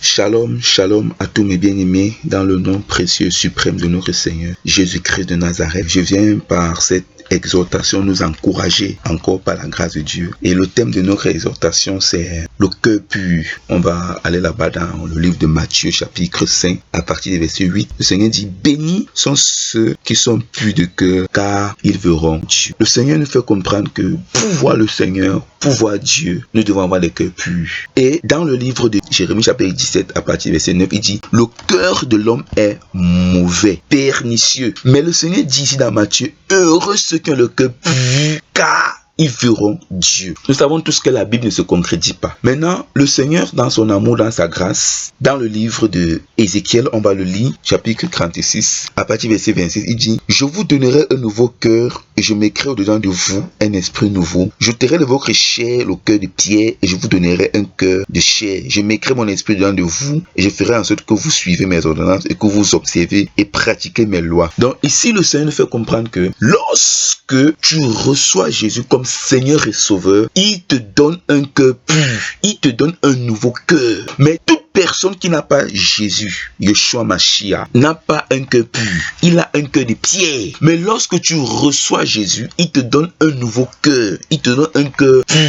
Shalom, shalom à tous mes bien-aimés dans le nom précieux suprême de notre Seigneur Jésus-Christ de Nazareth. Je viens par cette exhortation nous encourager encore par la grâce de Dieu. Et le thème de notre exhortation, c'est le cœur pur. On va aller là-bas dans le livre de Matthieu chapitre 5 à partir du verset 8. Le Seigneur dit: bénis sont ceux qui sont purs de cœur, car ils verront Dieu. Le Seigneur nous fait comprendre que pour voir le Seigneur, pour voir Dieu, nous devons avoir des cœurs purs. Et dans le livre de Jérémie chapitre 17 à partir du verset 9, il dit: le cœur de l'homme est mauvais, pernicieux. Mais le Seigneur dit ici dans Matthieu: heureux ceux qui ont le cœur pur, car ils verront Dieu. Nous savons tous que la Bible ne se contredit pas. Maintenant, le Seigneur, dans son amour, dans sa grâce, dans le livre de Ézéchiel, on va le lire, chapitre 36, à partir du verset 26, il dit: je vous donnerai un nouveau cœur et je mettrai au-dedans de vous un esprit nouveau. Je t'aurai de votre chair le cœur de pierre et je vous donnerai un cœur de chair. Je mettrai mon esprit dedans de vous et je ferai en sorte que vous suivez mes ordonnances et que vous observez et pratiquez mes lois. Donc ici, le Seigneur nous fait comprendre que lorsque tu reçois Jésus comme Seigneur et Sauveur, il te donne un cœur pur, il te donne un nouveau cœur. Mais toute personne qui n'a pas Jésus, Yeshua Mashiach, n'a pas un cœur pur. Il a un cœur de pierre. Mais lorsque tu reçois Jésus, il te donne un nouveau cœur. Il te donne un cœur pur.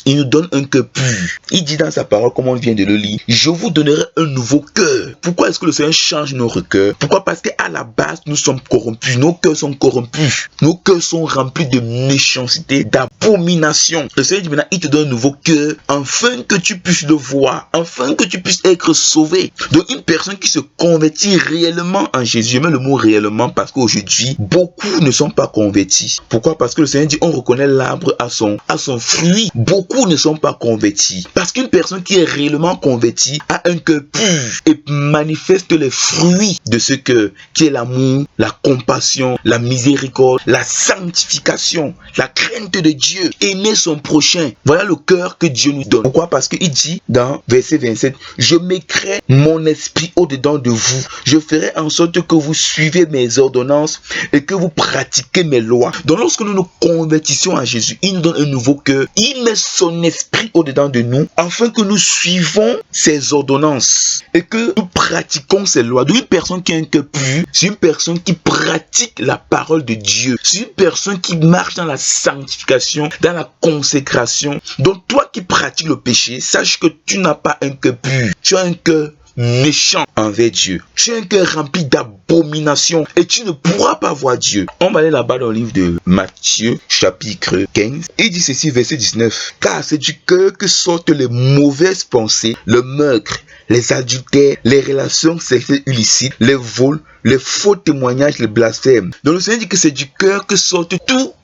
Il nous donne un cœur pur. Il dit dans sa parole, comme on vient de le lire: je vous donnerai un nouveau cœur. Pourquoi est-ce que le Seigneur change notre cœur? Pourquoi? Parce qu'à la base, nous sommes corrompus. Nos cœurs sont corrompus. Nos cœurs sont remplis de méchanceté, d'abomination. Le Seigneur dit maintenant, il te donne un nouveau cœur afin que tu puisses le voir, afin que tu puisses être sauvé. Donc une personne qui se convertit réellement en Jésus, je mets le mot réellement parce qu'aujourd'hui beaucoup ne sont pas convertis. Pourquoi? Parce que le Seigneur dit on reconnaît l'arbre à son fruit. Beaucoup ne sont pas convertis parce qu'une personne qui est réellement convertie a un cœur pur et manifeste les fruits de ce cœur qui est l'amour, la compassion, la miséricorde, la sanctification, la crainte de Dieu, aimer son prochain. Voilà le cœur que Dieu nous donne. Pourquoi? Parce qu'il dit dans verset 27: je mettrai mon esprit au-dedans de vous. Je ferai en sorte que vous suivez mes ordonnances et que vous pratiquez mes lois. Donc lorsque nous nous convertissons à Jésus, il nous donne un nouveau cœur. Il met son esprit au-dedans de nous afin que nous suivons ses ordonnances et que nous pratiquons ses lois. Donc une personne qui a un cœur pur, c'est une personne qui pratique la parole de Dieu. C'est une personne qui marche dans la sanctification, dans la consécration. Donc toi qui pratiques le péché, sache que tu n'as pas un cœur pur. Tu as un cœur méchant envers Dieu. Tu as un cœur rempli d'abomination et tu ne pourras pas voir Dieu. On va aller là-bas dans le livre de Matthieu, chapitre 15. Il dit ceci, verset 19: car c'est du cœur que sortent les mauvaises pensées, le meurtre, les adultères, les relations sexuelles illicites, les vols, les faux témoignages, les blasphèmes. Donc le Seigneur dit que c'est du cœur que sortent toutes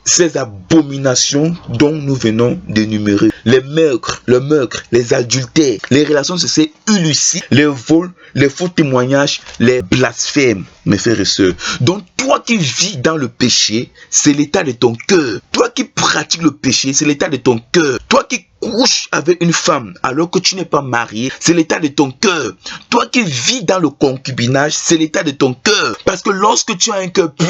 ces abominations dont nous venons d'énumérer: les meurtres, les adultères, les relations sexuelles illicites, les vols, les faux témoignages, les blasphèmes, mes frères et sœurs. Donc toi qui vis dans le péché, c'est l'état de ton cœur. Toi qui pratiques le péché, c'est l'état de ton cœur. Toi qui couches avec une femme alors que tu n'es pas marié, c'est l'état de ton cœur. Toi qui vis dans le concubinage, c'est l'état de ton cœur. Parce que lorsque tu as un cœur pur,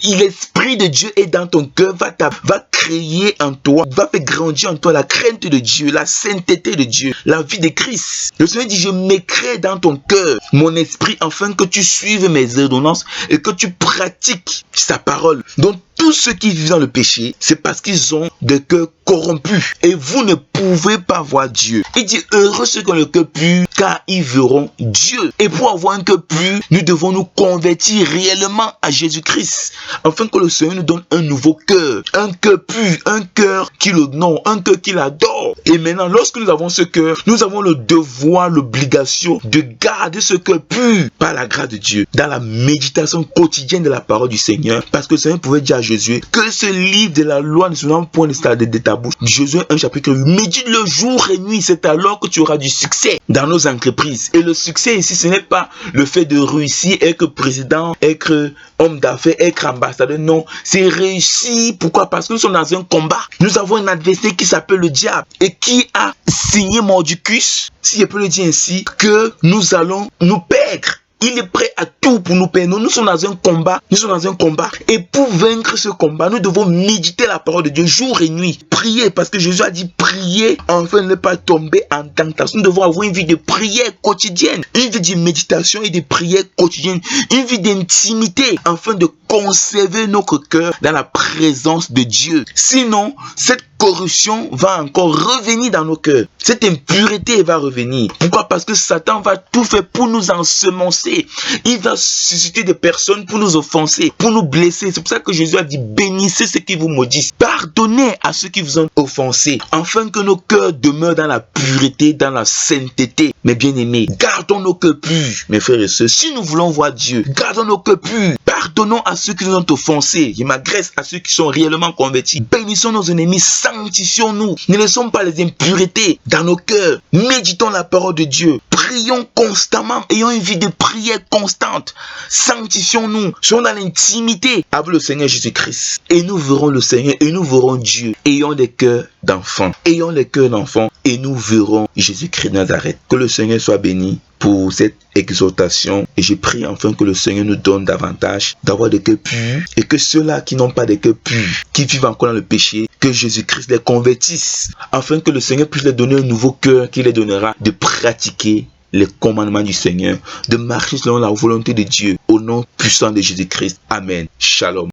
l'esprit de Dieu est dans ton cœur, va créer en toi, va faire grandir en toi la crainte de Dieu, la sainteté de Dieu, la vie de Christ. Le Seigneur dit: je mettrai dans ton cœur mon esprit afin que tu suives mes ordonnances et que tu pratiques sa parole. Donc tous ceux qui vivent dans le péché, c'est parce qu'ils ont des cœurs corrompus. Et vous ne pouvez pas voir Dieu. Il dit: heureux ceux qui ont le cœur pur, car ils verront Dieu. Et pour avoir un cœur pur, nous devons nous convertir réellement à Jésus-Christ, afin que le Seigneur nous donne un nouveau cœur. Un cœur pur, un cœur qui l'honore, un cœur qui l'adore. Et maintenant, lorsque nous avons ce cœur, nous avons le devoir, l'obligation de garder ce cœur pur par la grâce de Dieu, dans la méditation quotidienne de la parole du Seigneur. Parce que le Seigneur pouvait dire à Josué que ce livre de la loi ne sera point de ta bouche. Josué 1 chapitre 8. Médite-le jour et nuit, c'est alors que tu auras du succès dans nos entreprises. Et le succès ici, ce n'est pas le fait de réussir, être président, être homme d'affaires, être ambassadeur. Non, c'est réussir. Pourquoi? Parce que nous sommes dans un combat. Nous avons un adversaire qui s'appelle le diable et qui a signé mordicus, si je peux le dire ainsi, que nous allons nous perdre. Il est prêt à tout pour nous permettre. Nous sommes dans un combat. Et pour vaincre ce combat, nous devons méditer la parole de Dieu jour et nuit. Prier, parce que Jésus a dit prier afin de ne pas tomber en tentation. Nous devons avoir une vie de prière quotidienne, une vie de méditation et de prière quotidienne, une vie d'intimité afin de conserver notre cœur dans la présence de Dieu. Sinon, cette corruption va encore revenir dans nos cœurs. Cette impureté va revenir. Pourquoi? Parce que Satan va tout faire pour nous ensemencer. Il va susciter des personnes pour nous offenser, pour nous blesser. C'est pour ça que Jésus a dit, bénissez ceux qui vous maudissent. Pardonnez à ceux qui vous ont offensé, afin que nos cœurs demeurent dans la pureté, dans la sainteté. Mes bien-aimés, gardons nos cœurs purs, mes frères et sœurs. Si nous voulons voir Dieu, gardons nos cœurs purs. Pardonnons à ceux qui nous ont offensés. Je m'agresse à ceux qui sont réellement convertis. Bénissons nos ennemis, sanctifions-nous. Ne laissons pas les impuretés dans nos cœurs. Méditons la parole de Dieu. Prions constamment. Ayons une vie de prière constante. Sanctifions-nous. Soyons dans l'intimité avec le Seigneur Jésus-Christ. Et nous verrons le Seigneur et nous verrons Dieu. Ayons des cœurs d'enfants. Ayons les cœurs d'enfants et nous verrons Jésus-Christ de Nazareth. Que le Seigneur soit béni pour cette exhortation et je prie enfin que le Seigneur nous donne davantage d'avoir des cœurs purs et que ceux-là qui n'ont pas des cœurs purs, qui vivent encore dans le péché, que Jésus-Christ les convertisse afin que le Seigneur puisse les donner un nouveau cœur qui les donnera de pratiquer les commandements du Seigneur, de marcher selon la volonté de Dieu au nom puissant de Jésus-Christ. Amen. Shalom.